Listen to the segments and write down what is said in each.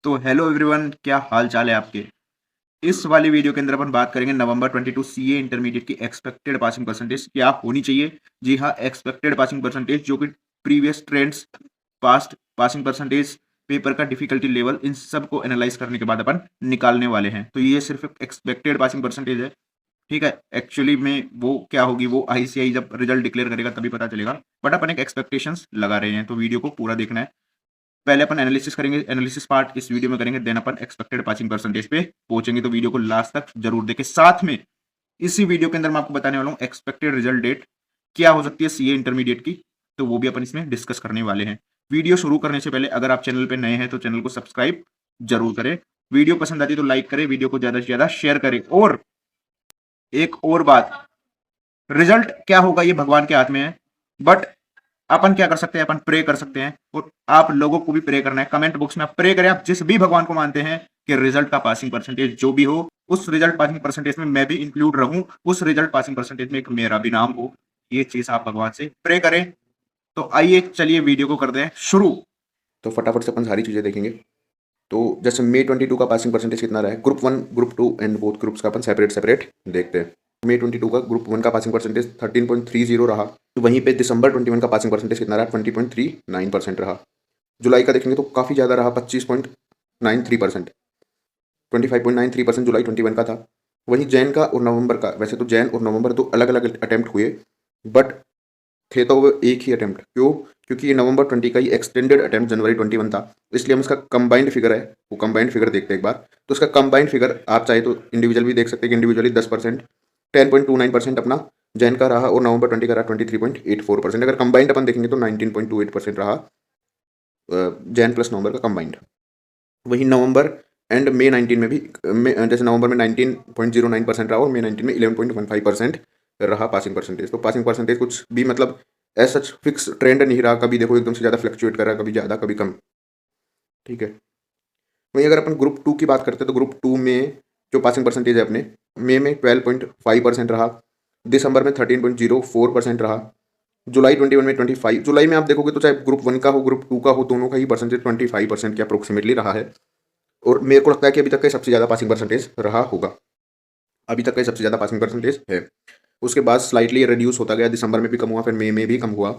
तो hello everyone, क्या हाल चाल है आपके। इस वाली वीडियो के अंदर अपन बात करेंगे नवंबर 22 सीए इंटरमीडिएट की एक्सपेक्टेड पासिंग परसेंटेज क्या होनी चाहिए। जी हाँ, एक्सपेक्टेड पासिंग परसेंटेज जो कि previous trends, past passing percentage, paper का डिफिकल्टी लेवल, इन सब को एनालाइज करने के बाद अपन निकालने वाले हैं। तो ये सिर्फ एक्सपेक्टेड पासिंग परसेंटेज है, ठीक है। एक्चुअली में वो क्या होगी वो आईसीआई जब रिजल्ट डिक्लेयर करेगा तभी पता चलेगा, बट अपन एक एक्सपेक्टेशंस लगा रहे हैं। तो वीडियो को पूरा देखना है। पहले अपन एनालिसिस करेंगे, एनालिसिस पार्ट इस वीडियो में करेंगे, देन अपन एक्सपेक्टेड पासिंग परसेंटेज पे पहुंचेंगे। तो वीडियो को लास्ट तक जरूर देखें। साथ में इसी वीडियो के अंदर मैं आपको बताने वाला हूँ एक्सपेक्टेड रिजल्ट डेट क्या हो सकती है सीए इंटरमीडिएट की, तो वो भी अपन इसमें डिस्कस करने वाले हैं। वीडियो शुरू करने से पहले अगर आप चैनल पे नए हैं तो चैनल को सब्सक्राइब जरूर करें। वीडियो पसंद आती है तो लाइक करें, वीडियो को ज्यादा से ज्यादा शेयर करें। और एक और बात, रिजल्ट क्या होगा ये भगवान के हाथ में है, बट अपन क्या कर सकते हैं, अपन प्रे कर सकते हैं। और आप लोगों को भी प्रे करना है। कमेंट बॉक्स में आप प्रे करें, आप जिस भी भगवान को मानते हैं कि रिजल्ट का पासिंग परसेंटेज जो भी हो, उस रिजल्ट पासिंग परसेंटेज में मैं भी इंक्लूड रहूं, उस रिजल्ट पासिंग परसेंटेज में एक मेरा भी नाम हो। ये चीज आप भगवान से प्रे करें। तो आइए चलिए वीडियो को कर दें शुरू। तो फटाफट से अपन सारी चीज़ें देखेंगे। तो जैसे May 22 का पासिंग परसेंटेज कितना रहा है, group 1 group 2 and both groups का अपन सेपरेट सेपरेट देखते हैं। May 22 का ग्रुप 1 का पासिंग परसेंटेज 13.30 रहा। तो वहीं पे दिसंबर 21 का पासिंग परसेंटेज कितना रहा, 20.39% रहा। जुलाई का देखेंगे तो काफ़ी ज़्यादा रहा, 25.93%, 25.93% जुलाई 21 का था। वहीं जैन का और नवंबर का, वैसे तो जैन और नवंबर तो अलग अलग अटैम्प्ट हुए, बट थे तो वो एक ही अटेम्प्ट। क्यों? क्योंकि ये नवंबर 20 का ही एक्सटेंडेड अटेम्प्ट जनवरी 21 था, इसलिए हम इसका कंबाइंड फिगर है, वो कंबाइंड फिगर देखते हैं एक बार। तो इसका कंबाइंड फिगर आप चाहे तो इंडिविजुअल भी देख सकते हैं कि इंडिविजुअली 10%, 10.29% अपना जैन का रहा और नवंबर 20 का रहा 23.84%। अगर कंबाइंड अपन देखेंगे तो 19.28% रहा जैन प्लस नवंबर का कंबाइंड। वही नवंबर एंड May 19 में भी जैसे नवंबर में 19.09% रहा और May 19 में 11.15% रहा पासिंग परसेंटेज। तो पासिंग परसेंटेज कुछ भी मतलब ऐसा सच फिक्स ट्रेंड नहीं रहा, कभी देखो एकदम से ज़्यादा फ्लक्चुएट कर रहा है, कभी ज़्यादा कभी कम, ठीक है। वहीं अगर अपन ग्रुप 2 की बात करते हैं तो ग्रुप 2 में जो पासिंग परसेंटेज है अपने, मई में 12.5% रहा, दिसंबर में 13.04% रहा, जुलाई 21 में 25, जुलाई में आप देखोगे तो चाहे ग्रुप 1 का हो ग्रुप 2 का हो, दोनों का ही परसेंटेज 25% के अप्रोक्सीमेटली रहा है। और मेरे को लगता है कि अभी तक का सबसे ज़्यादा पासिंग परसेंटेज रहा होगा, अभी तक का सबसे ज़्यादा पासिंग परसेंटेज है। उसके बाद स्लाइटली रिड्यूस होता गया, दिसंबर में भी कम हुआ, फिर मई में भी कम हुआ।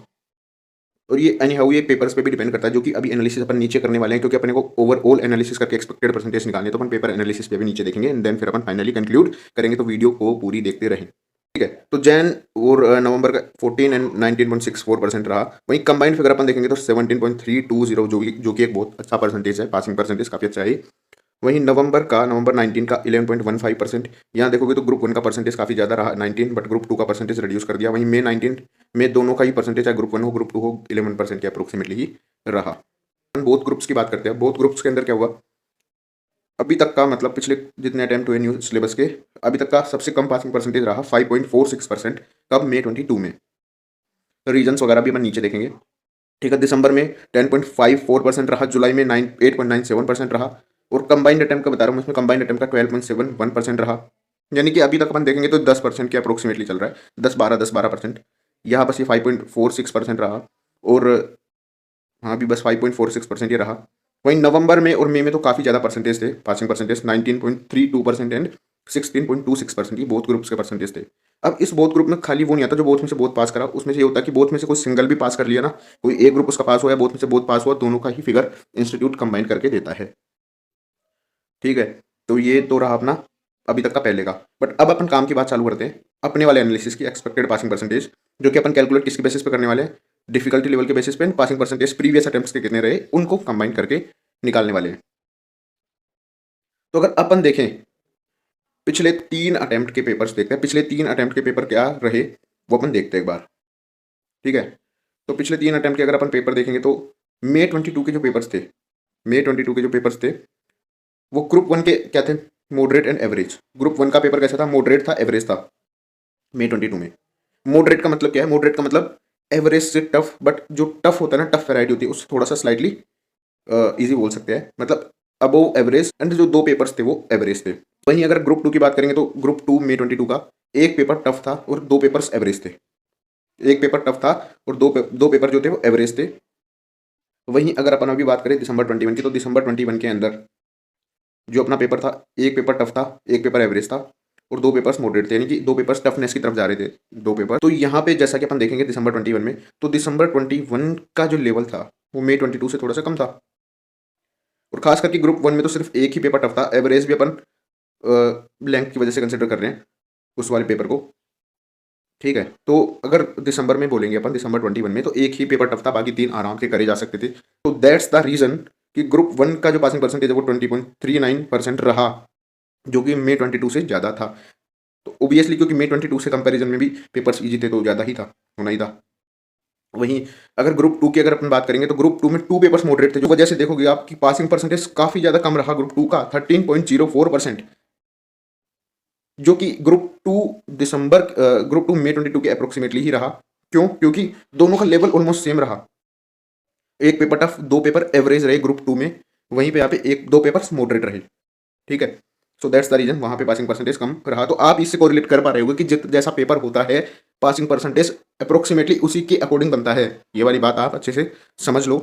और ये एनी हाउ ये पेपर्स पे भी डिपेंड करता है, जो कि अभी एनालिसिस अपन नीचे करने वाले हैं, क्योंकि अपने को ओवरऑल एनालिसिस करके एक्सपेक्टेड परसेंटेज निकालने, तो अपन पेपर एनालिसिस पे भी नीचे देखेंगे एंड देन फिर अपन फाइनली कंक्लूड करेंगे। तो वीडियो को पूरी देखते रहें, ठीक है। तो जैन और नवंबर का 14 एंड 19.64% रहा। वहीं कंबाइंड फिगर अपन देखेंगे तो 17.320, जो कि एक बहुत अच्छा परसेंटेज है, पासिंग परसेंटेज काफ़ी अच्छा है। वहीं नवंबर 19 का 11.15%। यहाँ देखोगे तो ग्रुप 1 का परसेंटेज काफ़ी ज़्यादा रहा 19, बट ग्रुप 2 का परसेंटेज रिड्यूस कर दिया। वहीं May 19 में दोनों का ही परसेंटेज है, ग्रुप 1 हो ग्रुप 2 हो, 11% के अप्रोक्सीमेटली ही रहा। बोथ ग्रुप्स की बात करते हैं। बोथ ग्रुप्स के अंदर क्या हुआ, अभी तक का मतलब पिछले जितने अटैम्प्ट हुए न्यू सिलेबस के, अभी तक का सबसे कम पासिंग परसेंटेज रहा 5.46%, कब May 22 में। रीजन्स वगैरह भी अपन नीचे देखेंगे, ठीक है। दिसंबर में 10.54% रहा, जुलाई में 8.97% रहा, और कंबाइंड अटेम्प्ट का बता रहा हूँ, इसमें कंबाइंड अटेम्प्ट का 12.71% रहा। यानी कि अभी तक अपन देखेंगे तो 10% के अप्रोक्सीमेटली चल रहा है, 10-12% यहाँ बस ये 5.46% रहा। और हाँ, अभी बस 5.46% ये रहा। वहीं नवंबर में और मई में तो काफ़ी ज़्यादा परसेंटेज थे, पासिंग परसेंटेज 19.32% एंड 16.26%, ये बोथ ग्रुप्स के परसेंटेज थे। अब इस बोथ ग्रुप में खाली वो नहीं आता जो बोथ में से बोथ पास करा, उसमें से ये होता है कि बोथ में से कोई सिंगल भी पास कर लिया ना, कोई एक ग्रुप उसका पास हुआ या बोथ में से बोथ पास हुआ, दोनों का ही फिगर इंस्टीट्यूट कंबाइन करके देता है, ठीक है। तो ये तो रहा अपना अभी तक का पहले का। बट अब अपन काम की बात चालू करते हैं अपने वाले एनालिसिस की, एक्सपेक्टेड पासिंग परसेंटेज, जो कि अपन कैलकुलेट किसके बेसिस पे करने वाले हैं, डिफिकल्टी लेवल के बेसिस पे पासिंग परसेंटेज प्रीवियस अटेम्प्ट्स के कितने रहे उनको कंबाइन करके निकालने वाले हैं। तो अगर अपन देखें पिछले 3 अटेम्प्ट के पेपर्स देखते हैं, पिछले 3 अटेम्प्ट के पेपर क्या रहे वो अपन देखते हैं एक बार, ठीक है। तो पिछले 3 अटेम्प्ट के अगर अपन पेपर देखेंगे तो May 22 के जो पेपर्स थे, May 22 के जो पेपर्स थे वो ग्रुप 1 के क्या थे, मॉडरेट एंड एवरेज। ग्रुप 1 का पेपर कैसा था, मॉडरेट था, एवरेज था May 22 में। मॉडरेट का मतलब क्या है, मॉडरेट का मतलब एवरेज से टफ, बट जो टफ होता है ना, टफ वैरायटी होती है, उससे थोड़ा सा स्लाइटली इजी बोल सकते हैं, मतलब अबोव एवरेज, एंड जो 2 पेपर्स थे वो एवरेज थे। वहीं अगर ग्रुप 2 की बात करेंगे तो ग्रुप 2 May 22 का एक पेपर टफ था और 2 पेपर्स एवरेज थे, एक पेपर टफ था और दो पेपर जो थे वो एवरेज थे। वहीं अगर अपन अभी बात करें दिसंबर 21 की, तो दिसंबर 21 के अंदर जो अपना पेपर था, एक पेपर टफ था, एक पेपर एवरेज था और 2 पेपर्स मॉडरेट थे, यानी कि 2 पेपर्स टफनेस की तरफ जा रहे थे 2 पेपर। तो यहाँ पे जैसा कि अपन देखेंगे दिसंबर 21 में, तो दिसंबर 21 का जो लेवल था वो मई 22 से थोड़ा सा कम था और खास करके ग्रुप 1 में तो सिर्फ एक ही पेपर टफ था, एवरेज भी अपन लेंथ की वजह से कंसिडर कर रहे हैं उस वाले पेपर को, ठीक है। तो अगर दिसंबर में बोलेंगे अपन, दिसंबर 21 में, तो एक ही पेपर टफ था, बाकी 3 आराम से करे जा सकते थे। तो दैट्स द रीजन कि ग्रुप 1 का जो पासिंग परसेंटेज है वो 20.39% रहा, जो कि मई 22 से ज़्यादा था। तो ओबियसली क्योंकि मई 22 से कंपैरिजन में भी पेपर्स ईजी थे तो ज़्यादा ही था, होना ही था। वहीं अगर ग्रुप 2 की अगर अपन बात करेंगे तो ग्रुप 2 में 2 पेपर्स मॉडरेट थे, जो वजह से देखोगे आपकी पासिंग परसेंटेज काफ़ी ज़्यादा कम रहा ग्रुप 2 का, 13.04%, जो कि ग्रुप 2 मई 22 के अप्रोक्सीमेटली ही रहा। क्यों? क्योंकि दोनों का लेवल ऑलमोस्ट सेम रहा, एक पेपर टफ, 2 पेपर एवरेज रहे ग्रुप 2 में, वहीं पे यहाँ पे 1-2 पेपर्स मॉडरेट रहे, ठीक है। सो दैट्स द रीजन वहाँ पे पासिंग परसेंटेज कम रहा। तो आप इससे कोरिलेट कर पा रहे होगे कि जैसा पेपर होता है पासिंग परसेंटेज अप्रोक्सीमेटली उसी के अकॉर्डिंग बनता है। ये वाली बात आप अच्छे से समझ लो।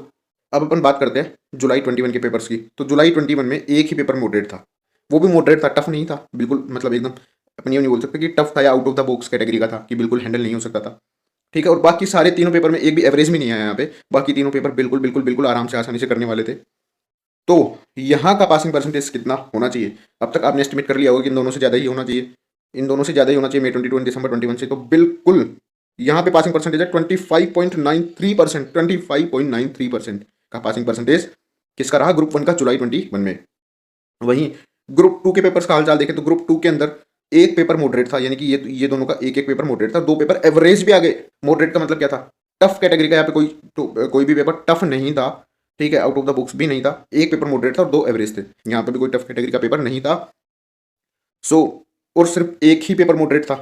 अब अपन बात करते हैं जुलाई 21 के पेपर्स की। तो जुलाई 21 में एक ही पेपर मॉडरेट था, वो भी मॉडरेट था, टफ नहीं था बिल्कुल, मतलब एकदम अपन ये नहीं बोल सकते कि टफ था या out of the box category का था कि बिल्कुल हैंडल नहीं हो सकता था, ठीक है। और बाकी सारे तीनों पेपर में एक भी एवरेज भी नहीं आया यहाँ पे, बाकी तीनों पेपर बिल्कुल बिल्कुल बिल्कुल आराम से आसानी से करने वाले थे। तो यहाँ का पासिंग परसेंटेज कितना होना चाहिए? अब तक आपने एस्टिमेट कर लिया होगा कि इन दोनों से ज़्यादा ही होना चाहिए, इन दोनों से ज़्यादा ही होना चाहिए मई 22 और दिसंबर 21 से। तो बिल्कुल यहाँ पे पासिंग परसेंटेज है 25.93%, 25.93% का पासिंग परसेंटेज किसका रहा? ग्रुप 1 का जुलाई 21 में। वहीं ग्रुप 2 के पेपर्स का हालचाल देखें तो ग्रुप 2 के अंदर एक पेपर मॉडरेट था, यानी कि ये दोनों का एक एक पेपर मॉडरेट था, 2 पेपर एवरेज भी आ गए। मॉडरेट का मतलब क्या था? टफ कैटेगरी का यहाँ पे कोई भी पेपर टफ नहीं था, ठीक है, आउट ऑफ द बॉक्स भी नहीं था, एक पेपर मॉडरेट था और 2 एवरेज थे, यहाँ पे भी कोई टफ कैटेगरी का पेपर नहीं था। सो और सिर्फ एक ही पेपर मॉडरेट था,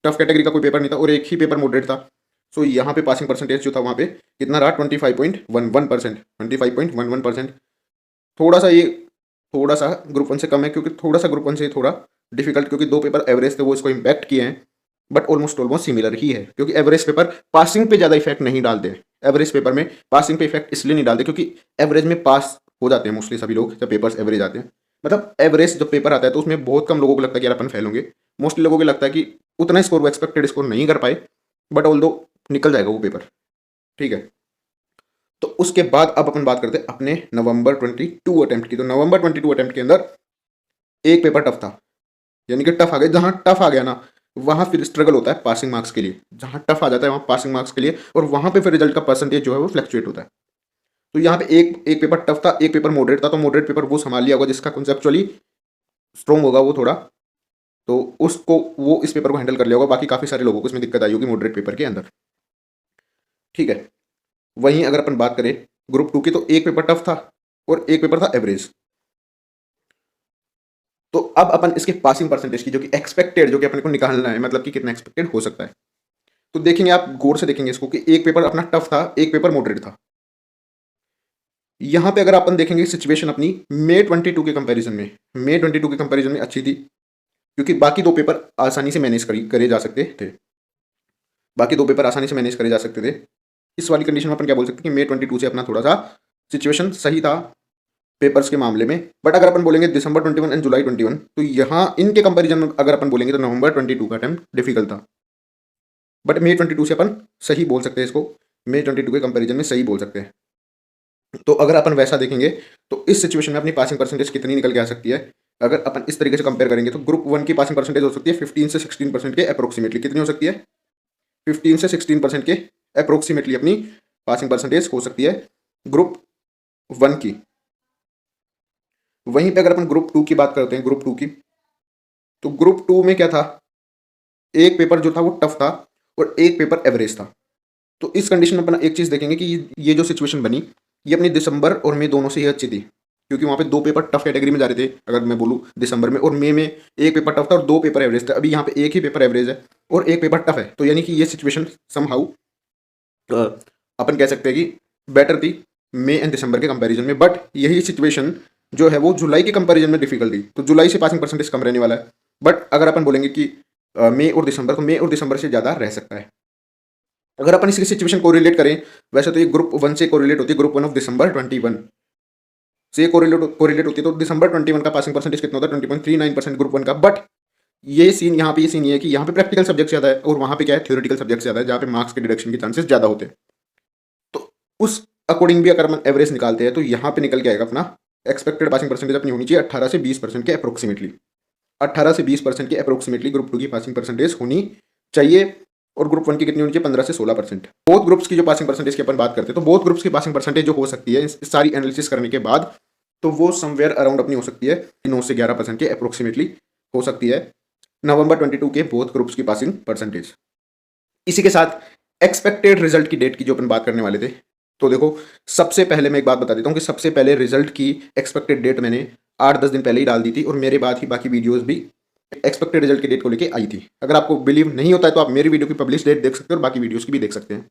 टफ कैटेगरी का कोई पेपर नहीं था और एक ही पेपर मॉडरेट था। सो यहाँ पे पासिंग परसेंटेज जो था वहाँ पे कितना रहा? 25.11%, 25.11%। थोड़ा सा ग्रुप 1 से कम है, क्योंकि थोड़ा सा ग्रुप 1 से थोड़ा डिफिकल्ट, क्योंकि 2 पेपर एवरेज थे वो इसको इम्पैक्ट किए हैं, बट ऑलमोस्ट सिमिलर ही है, क्योंकि एवरेज पेपर पासिंग पे ज़्यादा इफेक्ट नहीं डालते हैं। एवरेज पेपर में पासिंग पे इफेक्ट इसलिए नहीं डालते क्योंकि एवरेज में पास हो जाते हैं मोस्टली सभी लोग जब पेपर्स एवरेज आते हैं। मतलब एवरेज जब पेपर आता है तो उसमें बहुत कम लोगों को लगता है कि यार अपन फेल होंगे, मोस्टली लोगों को लगता है कि उतना स्कोर वो एक्सपेक्टेड स्कोर नहीं कर पाए, बट ऑल्दो निकल जाएगा वो पेपर, ठीक है। तो उसके बाद अब अपन बात करते हैं अपने नवंबर 22 अटेम्प्ट की। तो नवंबर 22 अटेम्प्ट के अंदर एक पेपर टफ था, यानी कि टफ आ गया, जहाँ टफ आ गया ना वहाँ फिर स्ट्रगल होता है पासिंग मार्क्स के लिए, जहाँ टफ आ जाता है वहाँ पासिंग मार्क्स के लिए, और वहाँ पे फिर रिजल्ट का परसेंटेज जो है वो फ्लक्चुएट होता है। तो यहाँ पे एक पेपर टफ था, एक पेपर मॉडरेट था, तो मॉडरेट पेपर वो संभाल लिया होगा जिसका कंसेप्चुअली स्ट्रॉन्ग होगा वो थोड़ा, तो उसको वो इस पेपर को हैंडल कर लिया होगा। बाकी काफ़ी सारे लोगों को इसमें दिक्कत आई होगी मॉडरेट पेपर के अंदर, ठीक है। वहीं अगर अपन बात करें ग्रुप 2 की, तो एक पेपर टफ था और एक पेपर था एवरेज। तो अब अपन इसके पासिंग परसेंटेज की जो कि एक्सपेक्टेड, जो कि अपन को निकालना है, मतलब कि कितना एक्सपेक्टेड हो सकता है, तो देखेंगे आप गौर से देखेंगे इसको कि एक पेपर अपना टफ था, एक पेपर मॉडरेट था। यहाँ पे अगर अपन देखेंगे सिचुएशन अपनी मई 22 के कंपैरिजन में, मई 22 के कंपैरिजन में अच्छी थी, क्योंकि बाकी 2 पेपर आसानी से मैनेज करे जा सकते थे, बाकी 2 पेपर आसानी से मैनेज करे जा सकते थे। इस वाली कंडीशन में अपन क्या बोल सकते हैं कि मई 22 से अपना थोड़ा सा सिचुएशन सही था पेपर्स के मामले में। बट अगर अपन बोलेंगे दिसंबर 21 एंड जुलाई 21, तो यहाँ इनके कंपैरिजन में अगर अपन बोलेंगे तो नवंबर 22 का अटेम्प्ट डिफिकल्ट था, बट मई 22 से अपन सही बोल सकते हैं इसको, मई 22 के कंपैरिजन में सही बोल सकते हैं। तो अगर अपन वैसा देखेंगे तो इस सिचुएशन में अपनी पासिंग परसेंटेज कितनी निकल के आ सकती है? अगर अपन इस तरीके से कंपेयर करेंगे तो ग्रुप 1 की पासिंग परसेंटेज हो सकती है 15 से 16% के अप्रोक्सीमेटली। कितनी हो सकती है? 15 से 16% के अप्रोक्सीमेटली अपनी पासिंग परसेंटेज हो सकती है ग्रुप 1 की। वहीं पे अगर अपन ग्रुप 2 की बात करते हैं, ग्रुप 2 की, तो ग्रुप 2 में क्या था? एक पेपर जो था वो टफ था और एक पेपर एवरेज था। तो इस कंडीशन में अपन एक चीज़ देखेंगे कि ये जो सिचुएशन बनी ये अपनी दिसंबर और मई दोनों से ही अच्छी थी, क्योंकि वहाँ पे 2 पेपर टफ कैटेगरी में जा रहे थे अगर मैं बोलूँ दिसंबर में, और मई में एक पेपर टफ था और 2 पेपर एवरेज था। अभी यहाँ पे एक ही पेपर एवरेज है और एक पेपर टफ है, तो यानी कि ये सिचुएशन समहाउ अपन कह सकते हैं कि बेटर थी मई एंड दिसंबर के कंपैरिजन में। बट यही सिचुएशन जो है वो जुलाई के कंपैरिजन में डिफिकल्ट थी, तो जुलाई से पासिंग परसेंटेज कम रहने वाला है। बट अगर अपन बोलेंगे कि मई और दिसंबर, तो मई और दिसंबर से ज़्यादा रह सकता है। अगर अपन इसकी सिचुएशन को रिलेट करें, वैसे तो ये ग्रुप 1 से कोरिलेट होती है, ग्रुप 1 ऑफ दिसंबर 21, से कोरिलेट होती है। तो दिसंबर 21 का पासिंग परसेंटेज कितना होता है? 20.39% ग्रुप 1 का। बट ये सीन यहाँ पे ये है कि यहाँ पे प्रैक्टिकल सब्जेक्ट ज़्यादा है और वहाँ पे क्या है, थ्योरेटिकल सब्जेक्ट ज़्यादा है, जहाँ पे मार्क्स के डिडक्शन के चांसेस ज़्यादा होते हैं। तो उस अकॉर्डिंग भी अगर हम एवरेज निकालते हैं तो यहाँ पे निकल के आएगा अपना एक्सपेक्टेड पासिंग परसेंटेज अपनी होनी चाहिए 18 से 20% के अप्रोक्सीमेटली। 18 से 20% के अप्रोक्सीमेटली ग्रुप 2 की पासिंग परसेंटेज होनी चाहिए। और ग्रुप 1 की कितनी होनी चाहिए? 15 से 16%। बोथ ग्रुप्स की जो पासिंग परसेंटेज की अपन बात करते हैं तो बोथ ग्रुप्स की पासिंग परसेंटेज जो हो सकती है इस सारी एनालिसिस करने के बाद, तो वो समवेयर अराउंड अपनी हो सकती है 9 से 11% के अप्रोक्सीमेटली हो सकती है नवंबर 22 के बोथ ग्रुप्स की पासिंग परसेंटेज। इसी के साथ एक्सपेक्टेड रिजल्ट की डेट की जो अपन बात करने वाले थे, तो देखो सबसे पहले मैं एक बात बता देता हूँ कि सबसे पहले रिजल्ट की एक्सपेक्टेड डेट मैंने 8-10 दिन पहले ही डाल दी थी और मेरे बाद ही बाकी वीडियोस भी एक्सपेक्टेड रिजल्ट की डेट को लेके आई थी। अगर आपको बिलीव नहीं होता है तो आप मेरी वीडियो की पब्लिश डेट देख सकते हो और बाकी वीडियोस की भी देख सकते हैं,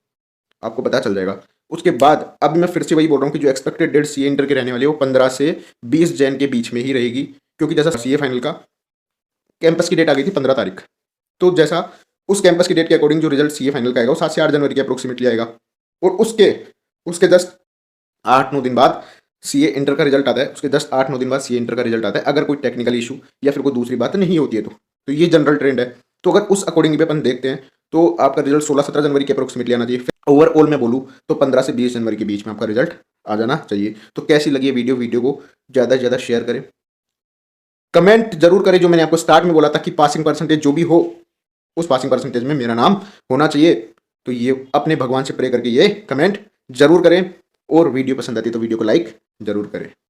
आपको पता चल जाएगा। उसके बाद अब मैं फिर से वही बोल रहा हूँ कि जो एक्सपेक्टेड डेट सीए इंटर की रहने वाली है वो 15 से 20 जैन के बीच में ही रहेगी, क्योंकि जैसा सीए फाइनल का कैंपस की डेट आ गई थी 15 तारीख, तो जैसा उस कैंपस की डेट के अकॉर्डिंग जो रिजल्ट सीए फाइनल का आएगा वो 7 से 8 जनवरी के अप्रोक्सीमेटली आएगा। और उसके उसके जस्ट 8-9 दिन बाद सीए इंटर का रिजल्ट आता है, उसके जस्ट 8-9 दिन बाद सीए इंटर का रिजल्ट आता है, अगर कोई टेक्निकल इशू या फिर कोई दूसरी बात नहीं होती है तो ये जनरल ट्रेंड है। तो अगर उस अकॉर्डिंग भी अपन देखते हैं तो आपका रिजल्ट 16-17 जनवरी के अप्रोक्सीमेटली आना चाहिए। ओवरऑल मैं बोलूँ तो 15 से 20 जनवरी के बीच में आपका रिजल्ट आ जाना चाहिए। तो कैसी लगी है वीडियो को ज़्यादा से ज़्यादा शेयर करें, कमेंट जरूर करें। जो मैंने आपको स्टार्ट में बोला था कि पासिंग परसेंटेज जो भी हो उस पासिंग परसेंटेज में मेरा नाम होना चाहिए, तो ये अपने भगवान से प्रे करके ये कमेंट जरूर करें। और वीडियो पसंद आती है तो वीडियो को लाइक जरूर करें।